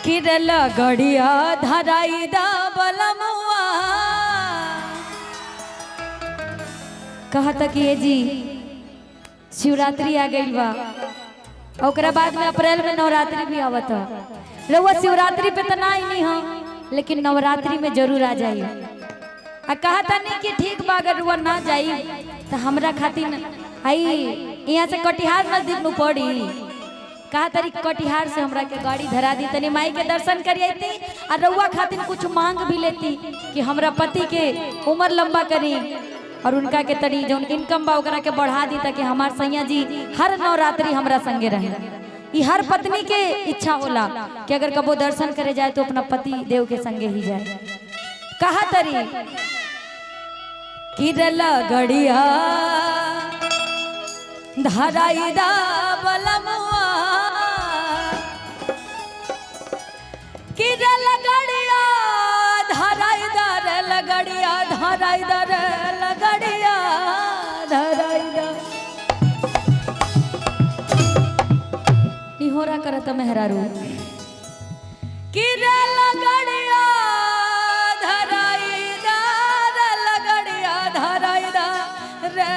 किरल गड़िया धराई दा बलमुआ कहता कि ये जी शिवरात्रि आ गई बा और बाद में अप्रैल में नवरात्रि भी आवत है। रउआ शिवरात्रि पे तो ना ही नहीं हो लेकिन नवरात्रि में जरूर आ जाइए। आ कहता नहीं कि ठीक बा अगर रुआ ना जाई तो हमरा खातिर आई यहाँ से कटिहार नजदीक नु पड़ी कहा तरी कटिहार से हमरा के गाड़ी धरा दी तनी माई के दर्शन करिए और रउआ खातिर कुछ मांग भी लेती कि हमरा पति के उम्र लंबा करी और उनका के तनी जो इनकम बा ओकरा के बढ़ा दी ताकि हमार सैया जी हर नवरात्रि हमरा संगे रहे। ये हर पत्नी के इच्छा होला कि अगर कबो दर्शन करे जाए तो अपना पति देव के संगे ही जाए। कहा तरी किरल गड़िया धराई दा बलमुआ किरल गड़िया धराई दा रे लगड़िया धराई दा रे लगड़िया धराई दा निहोरा करत मेहरारू किरल गड़िया धराई दा रे लगड़िया धराई दा रे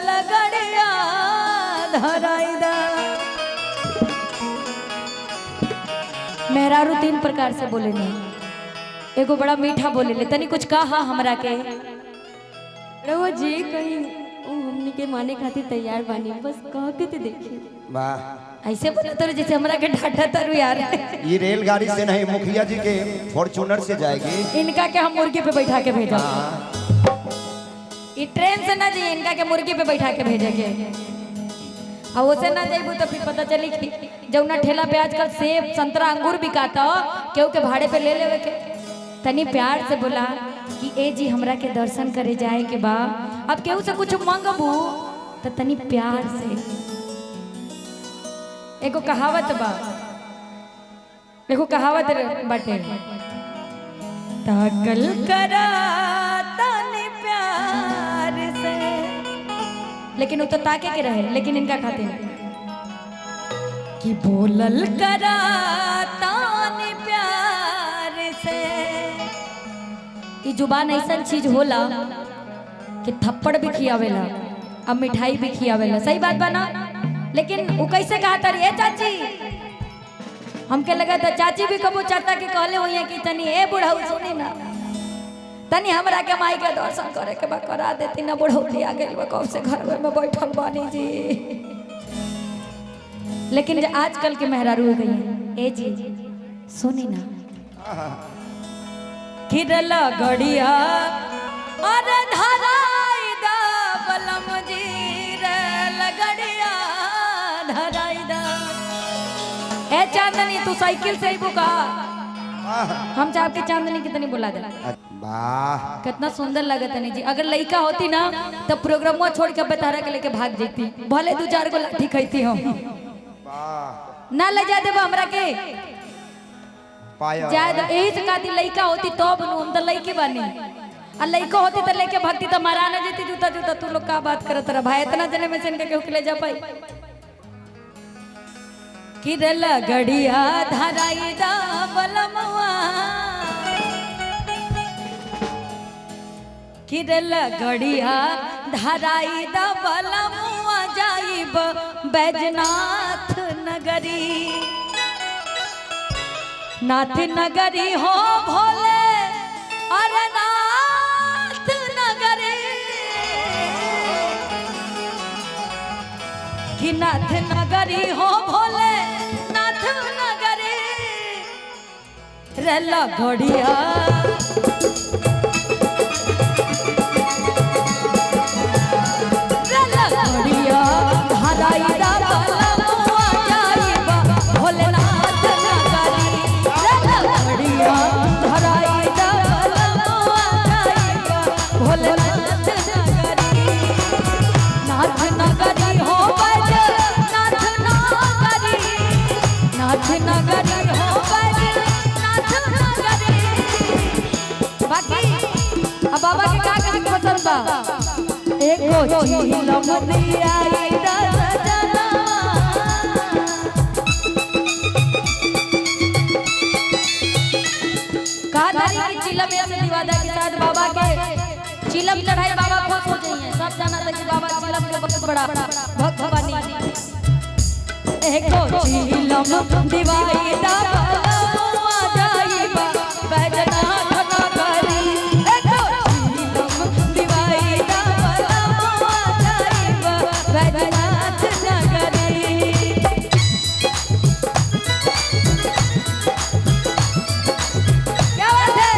लगड़िया धराई दा। मेहरारू तीन प्रकार से बोले नहीं एगो बड़ा मीठा बोले ले तनी कुछ कहा हमरा के रहो जी कहीं हमनी के माने खातिर तैयार बानी बस कह के तो देखी। वाह ऐसे बोले तो जैसे हमरा के ढाठा तरु यार। ये रेलगाड़ी से नहीं मुखिया जी के फॉर्च्यूनर से जाएगी। इनका के हम मुर्गी पे बैठा के भेजा ये ट्रेन से ना जाइए इनका के मुर्गी पे बैठा के भेजेंगे और उसे ना जाइबू तो फिर पता चली कि जब ना ठेला पे आजकल सेब संतरा अंगूर बिकाता हो केहू के भाड़े पे ले लेवे के तनी प्यार से बोला कि ए जी हमरा के दर्शन करे जाए के बा अब केहू से कुछ मांगबू तो तनी प्यार से एगो कहावत बा एगो कहावत बाटे ताकल करा तनी प्यार से लेकिन वो तो ताके के रहे लेकिन इनका खातिर कि बोलल करा तानी प्यार से। ये जुबान ऐसा चीज होला कि थप्पड़ भी खियावेला अब मिठाई भी खियावेला सही बात बा ना लेकिन वो कैसे कहा तारी ए चाची हमके लगा था चाची भी कबो चाचा के कहले हुई कि तनी ए बुढ़ऊ सुनी ना तनी हमरा के माई के दर्शन करे के बा करा देती ना बुढ़ौती आ गई कब से घर में बैठल बानी जी। लेकिन आजकल के मेहरारू हो गई ए जी सुनी ना किरल गड़िया और धराई दा बलम जी रे लगड़िया धराई दा। ए चांदनी तू साइकिल से ही बुका हम चाह के चांदनी कितनी बुला दे वाह कितना सुंदर लगत है जी। अगर लड़का होती ना तो प्रोग्राम छोड़ के बेतारा के लेके भाग जाती भले दो चार को लाठी खाती हो ना ले जा देबो हमरा के जायद यही से कहती लड़का होती तो बनू हम तो लड़की बनी और लड़का होती तो लेके भागती तो मारा ना जेती जूता जूता तू लोग का बात करत रहा भाई इतना जने में से इनके केहू के ले जा पाई। किरल गड़िया धराई दा बलमुआ किरल गड़िया धराई दा बलमुआ जाइब बैजनाथ नगरी नाथ नगरी हो भोले अरे नाथ नगरी कि नाथ नगरी हो भोले नाथ नगरी रेला घड़िया धराई दा बलमुआ जाइब भोलेनाथ नगरी रेला घड़िया धराई दा बलमुआ जाइब भोलेनाथ नगरी नाथ नगरी हो बज नाथ नगरी नाथ नगरी हो बज नाथ नगरी। बाकी अब बाबा के का गाना पसंद बा एको झीलम दियाई दा सजना रमेश दीवादा के साथ बाबा के चिलम चढ़ाई बाबा खुश हो जाइए। सब जाना था कि बाबा चिलम के बहुत बड़ा भक्त बनी। एको चिलम दिवाई दा बाबा जाई बा बैजनाथ नगरी। एको चिलम दिवाई दा बाबा जाई बा बैजनाथ नगरी। क्या बात है?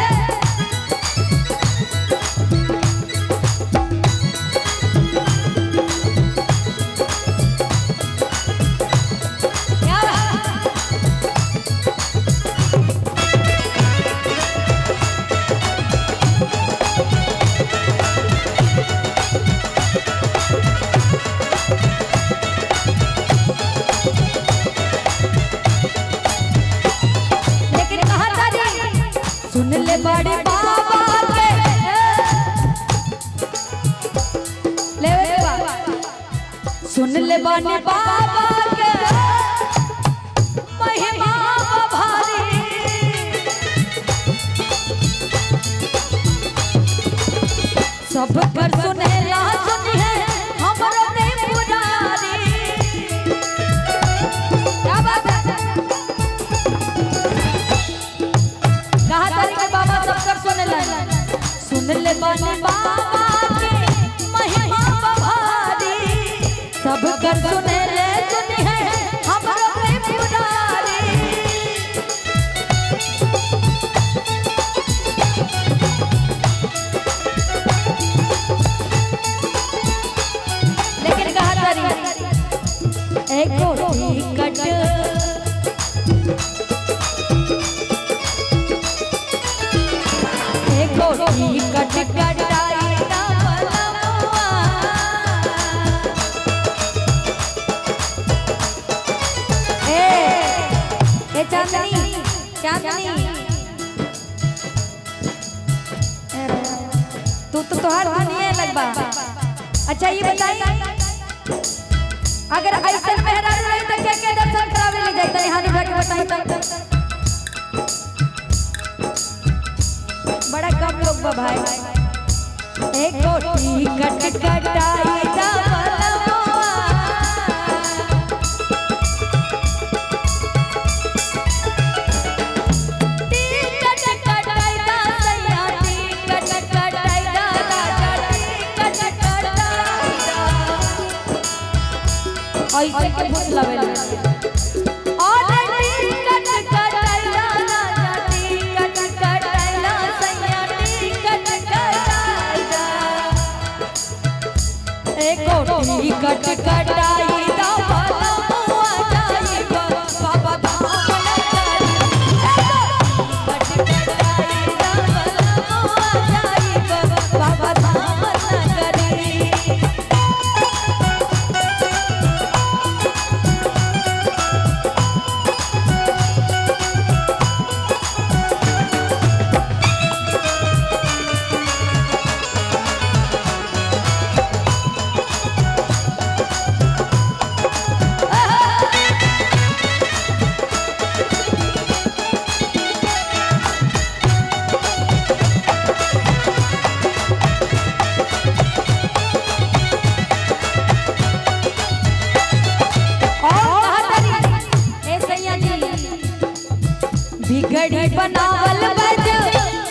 सुन ले बड़े बाबा के ले बाबा सुन ले बड़े बाबा के महिमा भारी। सब कर सुने ला सुनी है हमरो ने पुजारी। क्या बात है? कहा तारी के बाबा सब कर सुने ला सुन ले बने बाबा के महिमा भारी। सब कर सुने ले सुनी है हमरो प्रेम पुजारी। लेकिन कहा तारी एको टिकट कट कटाई ना बलमुआ। ए चांदनी चांदनी तू तो तोहार दुनिया लगबा। अच्छा ये बताई अगर ऐसा मेहरान रही तो क्या क्या दर्शन करावे ले जाए तनी हानि भाग बताई तब। बड़ा कम लोग बा भाई। एक टिकट कटाई दा बलमुआ। टिकट कटाई दा सैया टिकट कटाई दा राजा टिकट कटाई दा। ऐसे के भूत लवेला टिकट कटाई दा बलमुआ जाई बाबा धाम नगरी। टिकट कटाई दा बलमुआ जाई बाबा धाम नगरी। बिगड़ी बनावल बज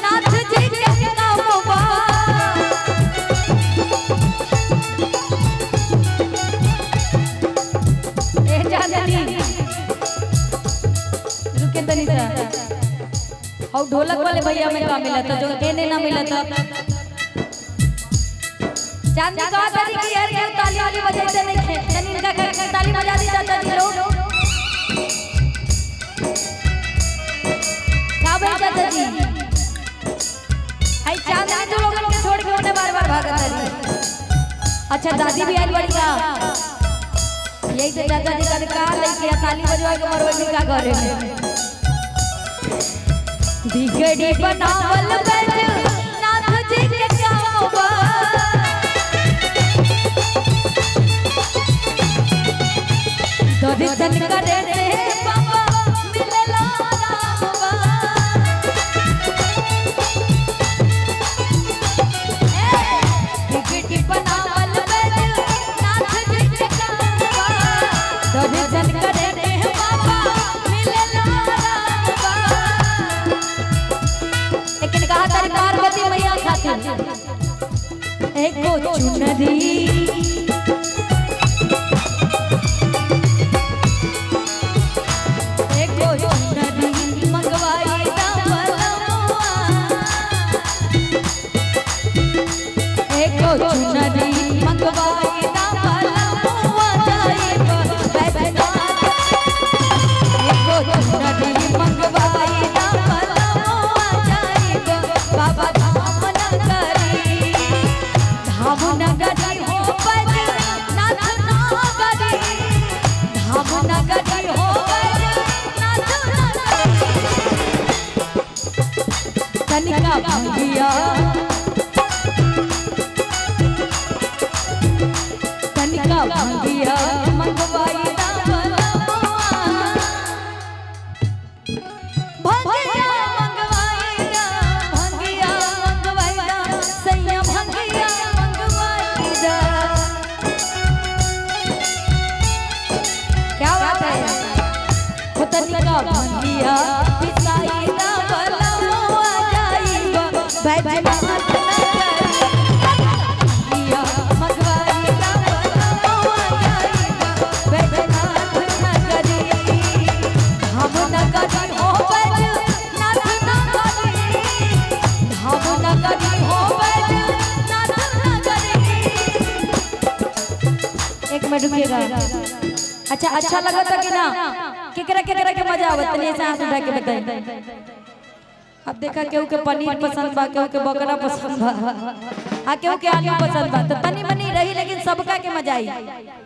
नाथ जी के नामवा। ए जाननी रुके तनी सा और ढोलक वाले भैया में का मिला था जो देने ना मिला था। चांदी का ताली की यार ताली वाली बजाते नहीं थे तनी इनका ताली बजा दी चाचा जी लोग। चाचा जी आई चांदनी तो लोगन के छोड़ के उन्हें बार-बार भागत रही। अच्छा दादी भी आई बड़ी का यही तो चाचा जी का कहा लेके ताली बजवा के मरवई का घरे में। बिगड़ी बनावल बज नाथ जी के गावा। दर्शन करे रे बाबा मिलला रामवा। एको चुनरी एको चुनरी मंगवाई दा बलमुआ एको चुनरी मंगवाई दा बलमुआ जाइब बैजनाथ एको चुनरी मंगवाई दा बलमुआ जाइब बाबा धाम नगरी धाम नगरी हो बैजनाथ नगरी धाम नगरी हो बैजनाथ नगरी तनिका भंगिया तनिका भंगिया मंगवाई दा बलमुआ भंगिया मंगवाई दा सैया भंगिया मंगवाई दा क्या बात है हो तनिका भंगिया पिसाई दा बलमुआ जाइब बैजनाथ नगरी भंगिया मंगवाई दा बलमुआ जाइब बैजनाथ नगरी धाम नगरी हो बैजनाथ नगरी धाम नगरी हो बैजनाथ नगरी। एक मिनट रुकिएगा। अच्छा लगा था कि ना केकरा के मजा आवत नहीं ऐसे हाथ उठा के बताई। अब देखा केहू के पनीर पसंद बा केहू के बकरा पसंद बा आ केहू के आलू पसंद बा तो तनी मनी रही लेकिन सबका के मजा आई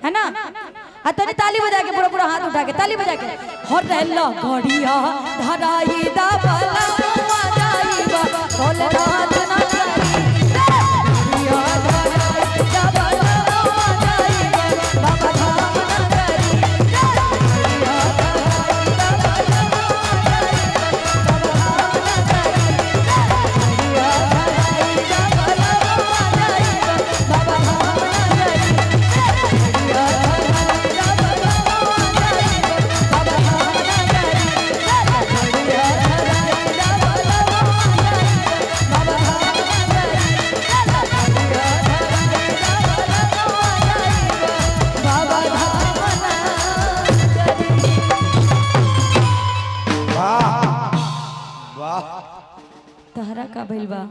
है ना। आ तनी ताली बजा के पूरा हाथ उठा के ताली बजा के हो रहला घड़िया धराई दा बलमुआ जाइब भोलेनाथ नगरी घड़िया धराई दा बलमुआ जाइब बाबा धाम नगरी घड़िया धराई दा बलमुआ जाइब बाबा धाम नगरी घड़िया धराई दा बलमुआ जाइब बाबा धाम नगरी घड़िया धराई दा बलमुआ जाइब बाबा धाम नगरी घड़िया धराई दा बलमुआ जाइब बाबा धाम नगरी। वाह वाह तहरा का भइल बा